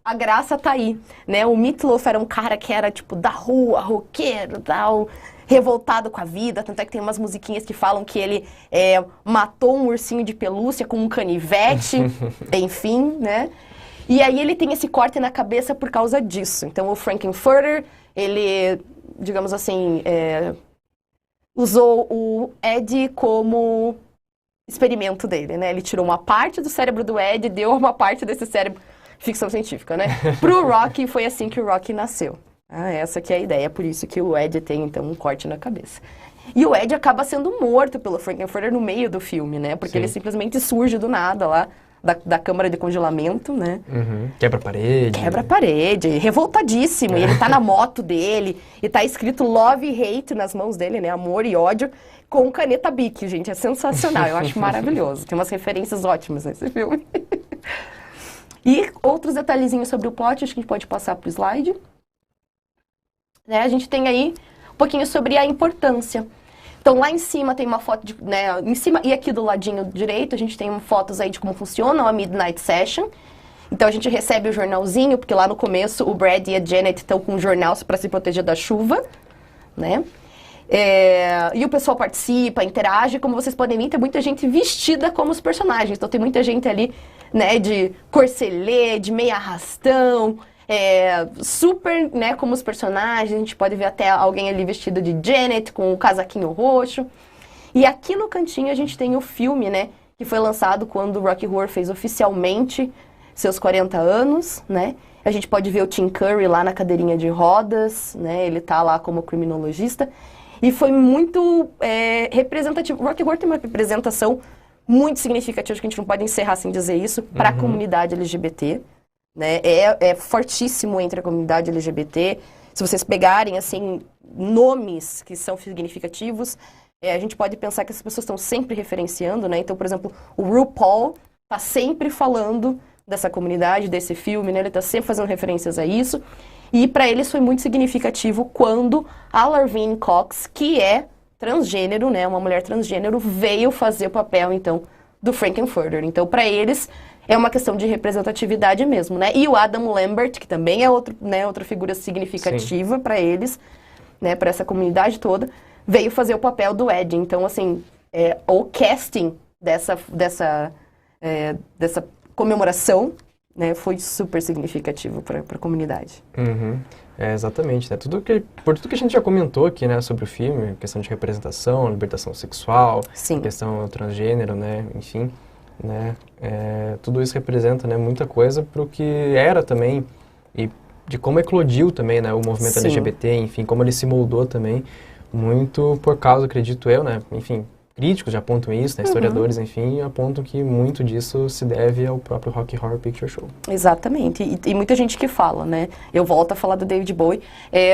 a graça tá aí, né? O Meatloaf era um cara que era, tipo, da rua, roqueiro, tal, revoltado com a vida, tanto é que tem umas musiquinhas que falam que ele matou um ursinho de pelúcia com um canivete, enfim, né? E aí ele tem esse corte na cabeça por causa disso. Então o Frank-N-Furter, ele, digamos assim, usou o Ed como experimento dele, né? Ele tirou uma parte do cérebro do Ed e deu uma parte desse cérebro, ficção científica, né? Pro Rocky, foi assim que o Rocky nasceu. Essa que é a ideia, por isso que o Ed tem, então, um corte na cabeça. E o Ed acaba sendo morto pelo Frank-N-Furter no meio do filme, né? Porque ele simplesmente surge do nada lá, da câmara de congelamento, né?
Quebra a parede.
Quebra a parede, revoltadíssimo. E ele tá na moto dele, e tá escrito love e hate nas mãos dele, né? Amor e ódio, com caneta Bic, gente. É sensacional, eu acho maravilhoso. Tem umas referências ótimas nesse filme. E outros detalhezinhos sobre o plot, acho que a gente pode passar pro slide. Né? A gente tem aí um pouquinho sobre a importância. Então, lá em cima tem uma foto, né, em cima e aqui do ladinho direito, a gente tem fotos aí de como funciona a Midnight Session. Então, a gente recebe o jornalzinho, porque lá no começo o Brad e a Janet estão com um jornal para se proteger da chuva, né? E o pessoal participa, interage. Como vocês podem ver, tem muita gente vestida como os personagens. Então, tem muita gente ali, né, de corcelê, de meia arrastão, super, né, como os personagens. A gente pode ver até alguém ali vestido de Janet, com o casaquinho roxo. E aqui no cantinho a gente tem o filme, né, que foi lançado quando o Rocky Horror fez oficialmente seus 40 anos, né. A gente pode ver o Tim Curry lá na cadeirinha de rodas, né, ele tá lá como criminologista. E foi muito representativo. O Rocky Horror tem uma representação muito significativa, acho que a gente não pode encerrar sem dizer isso, para a comunidade LGBT. Né? É fortíssimo entre a comunidade LGBT. Se vocês pegarem, assim, nomes que são significativos, a gente pode pensar que essas pessoas estão sempre referenciando, né? Então, por exemplo, o RuPaul está sempre falando dessa comunidade, desse filme, né? Ele está sempre fazendo referências a isso. E para eles foi muito significativo quando a Laverne Cox, que é transgênero, né? Uma mulher transgênero, veio fazer o papel, então, do Frank-N-Furter. Então, para eles, é uma questão de representatividade mesmo, né? E o Adam Lambert, que também é outro, né, outra figura significativa para eles, né? Para essa comunidade toda, veio fazer o papel do Ed. Então, assim, o casting dessa comemoração, né, foi super significativo para a comunidade.
Exatamente, né? Por tudo que a gente já comentou aqui, né, sobre o filme, questão de representação, libertação sexual, questão transgênero, né, enfim, né, tudo isso representa, né, muita coisa para o que era também e de como eclodiu também, né, o movimento LGBT, enfim, como ele se moldou também, muito por causa, acredito eu, né, enfim, críticos já apontam isso, né, historiadores, enfim, apontam que muito disso se deve ao próprio Rocky Horror Picture Show.
Exatamente, e muita gente que fala, né, eu volto a falar do David Bowie,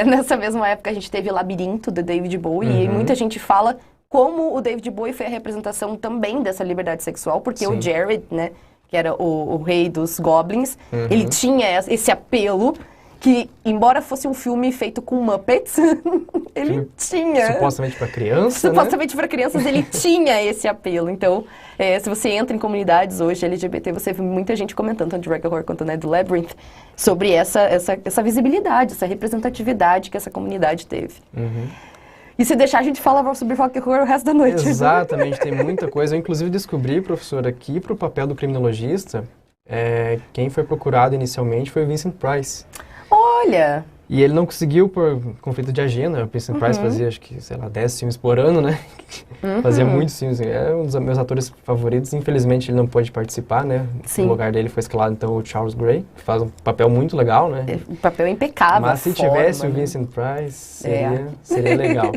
nessa mesma época a gente teve Labirinto, do David Bowie, e muita gente fala como o David Bowie foi a representação também dessa liberdade sexual, porque o Jared, né, que era o rei dos goblins, ele tinha esse apelo que, embora fosse um filme feito com Muppets, ele tinha...
Supostamente para criança,
Supostamente para crianças, ele tinha esse apelo. Então, se você entra em comunidades hoje LGBT, você vê muita gente comentando, tanto de Rocky Horror quanto, né, do Labyrinth, sobre essa visibilidade, essa representatividade que essa comunidade teve. E se deixar, a gente fala sobre rock and roll o resto da noite.
Exatamente, tem muita coisa. Eu, inclusive, descobri, professor, aqui para o papel do criminologista, quem foi procurado inicialmente foi o Vincent Price.
Olha!
E ele não conseguiu por conflito de agenda. O Vincent Price fazia, acho que, sei lá, 10 filmes por ano, né? Fazia muitos filmes. É um dos meus atores favoritos. Infelizmente, ele não pôde participar, né?
Sim.
No lugar dele foi escalado, então, o Charles Gray, que faz um papel muito legal, né?
Um papel impecável.
Mas se tivesse o Vincent Price, seria legal.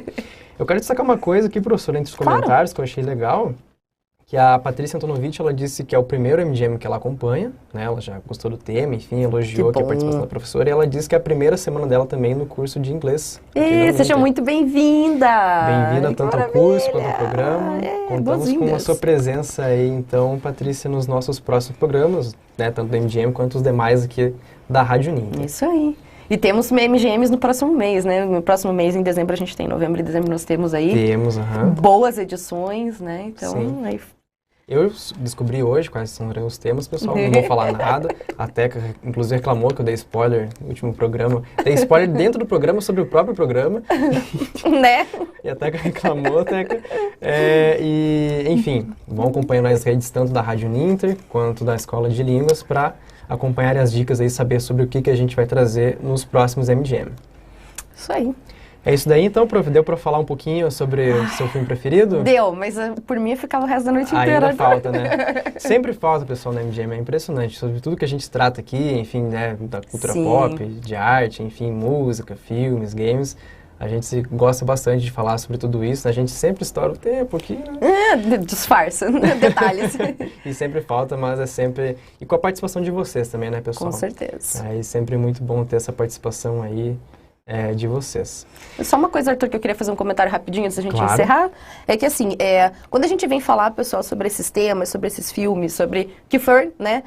Eu quero destacar uma coisa aqui, professor, entre os comentários, que eu achei legal, que a Patrícia Antonovich, ela disse que é o primeiro MGM que ela acompanha, né? Ela já gostou do tema, enfim, elogiou aqui a participação da professora, e ela disse que é a primeira semana dela também no curso de inglês.
Seja muito bem-vinda!
Bem-vinda tanto ao curso quanto ao programa. Contamos com a sua presença aí, então, Patrícia, nos nossos próximos programas, né? Tanto do MGM quanto os demais aqui da Rádio Ninter.
Isso aí. E temos MGMs no próximo mês, né? No próximo mês, em dezembro, a gente tem. Novembro e dezembro nós temos aí.
Temos,
boas edições, né? Então, aí...
Eu descobri hoje quais são os temas, pessoal, não vou falar nada. A Teca, inclusive, reclamou que eu dei spoiler no último programa. Dei spoiler dentro do programa sobre o próprio programa.
Né?
E a Teca reclamou, Teca. Enfim, vão acompanhando as redes tanto da Rádio Ninter quanto da Escola de Línguas para acompanhar as dicas aí, saber sobre o que a gente vai trazer nos próximos MGM.
Isso aí.
É isso daí, então, prof. Deu pra falar um pouquinho sobre o seu filme preferido?
Deu, mas por mim ficava o resto da noite inteira.
Ainda falta, né? Sempre falta, pessoal, no MGM, é impressionante. Sobre tudo que a gente trata aqui, enfim, né, da cultura pop, de arte, enfim, música, filmes, games. A gente gosta bastante de falar sobre tudo isso, a gente sempre estoura o tempo aqui, né?
Disfarça, detalhes.
E sempre falta, mas é sempre... E com a participação de vocês também, né, pessoal?
Com certeza.
Aí sempre muito bom ter essa participação aí. De vocês.
Só uma coisa, Arthur, que eu queria fazer um comentário rapidinho antes da gente encerrar, é que assim, quando a gente vem falar, pessoal, sobre esses temas, sobre esses filmes, sobre o que for, né,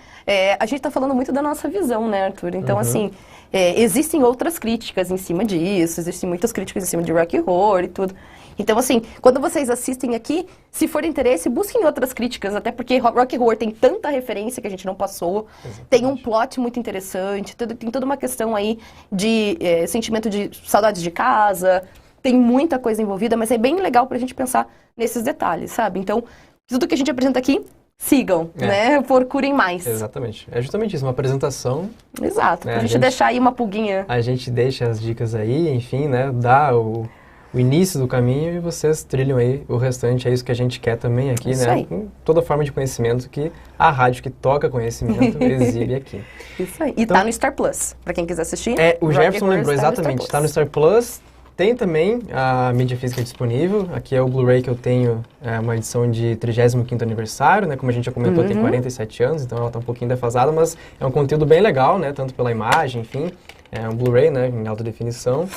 a gente tá falando muito da nossa visão, né, Arthur? Então, assim, existem outras críticas em cima disso, existem muitas críticas em cima de rock and roll e tudo. Então, assim, quando vocês assistem aqui, se for interesse, busquem outras críticas, até porque rock and roll tem tanta referência que a gente não passou, tem um plot muito interessante, tem toda uma questão aí de sentimento de saudades de casa, tem muita coisa envolvida, mas é bem legal pra gente pensar nesses detalhes, sabe? Então, tudo que a gente apresenta aqui, sigam, né? Procurem mais.
Exatamente. É justamente isso, uma apresentação.
Exato, né? Pra gente deixar aí uma pulguinha.
A gente deixa as dicas aí, enfim, né? Dá o início do caminho e vocês trilham aí o restante. É isso que a gente quer também aqui, isso, né? Aí. Com toda forma de conhecimento que a rádio que toca conhecimento exibe aqui.
Isso aí. E então, tá no Star Plus, pra quem quiser assistir.
O Jefferson lembrou exatamente. Tá no Star Plus. Tem também a mídia física disponível. Aqui é o Blu-ray que eu tenho, uma edição de 35º aniversário, né? Como a gente já comentou, tem 47 anos, então ela tá um pouquinho defasada, mas é um conteúdo bem legal, né? Tanto pela imagem, enfim. É um Blu-ray, né? Em alta definição.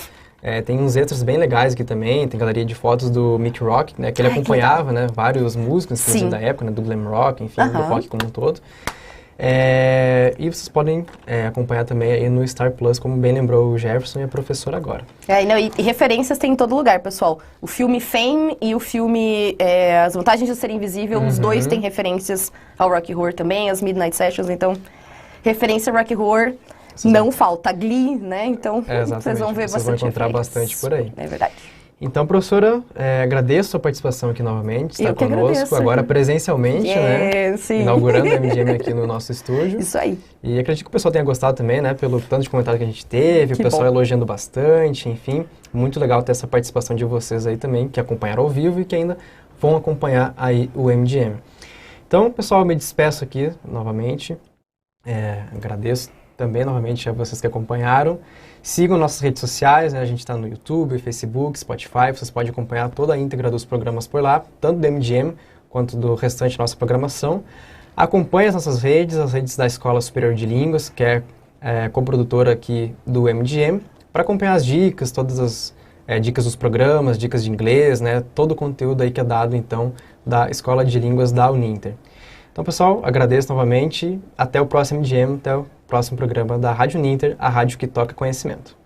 Tem uns extras bem legais aqui também, tem galeria de fotos do Mick Rock, né? Que ele acompanhava, né? Vários músicos da época, né? Do glam rock, enfim, do rock como um todo. E vocês podem acompanhar também aí no Star Plus, como bem lembrou o Jefferson e a professora agora. E
referências tem em todo lugar, pessoal. O filme Fame e o filme As Vantagens de Ser Invisível, os dois têm referências ao Rock Horror também, as Midnight Sessions, então referência ao Rock Horror não falta. Glee, né? Então vocês vão ver bastante.
Vocês vão encontrar bastante por aí.
É verdade.
Então, professora, agradeço a sua participação aqui novamente, está conosco agora presencialmente, né?
Sim.
Inaugurando o MGM aqui no nosso estúdio.
Isso aí.
E acredito que o pessoal tenha gostado também, né? Pelo tanto de comentário que a gente teve, o pessoal elogiando bastante, enfim. Muito legal ter essa participação de vocês aí também, que acompanharam ao vivo e que ainda vão acompanhar aí o MGM. Então, pessoal, eu me despeço aqui novamente. Agradeço também novamente a vocês que acompanharam. Sigam nossas redes sociais, né? A gente está no YouTube, Facebook, Spotify, vocês podem acompanhar toda a íntegra dos programas por lá, tanto do MGM quanto do restante da nossa programação. Acompanhe as nossas redes, as redes da Escola Superior de Línguas, que é coprodutora aqui do MGM, para acompanhar as dicas, todas as dicas dos programas, dicas de inglês, né? Todo o conteúdo aí que é dado, então, da Escola de Línguas da Uninter. Então, pessoal, agradeço novamente. Até o próximo MGM, até o próximo programa da Rádio Ninter, a rádio que toca conhecimento.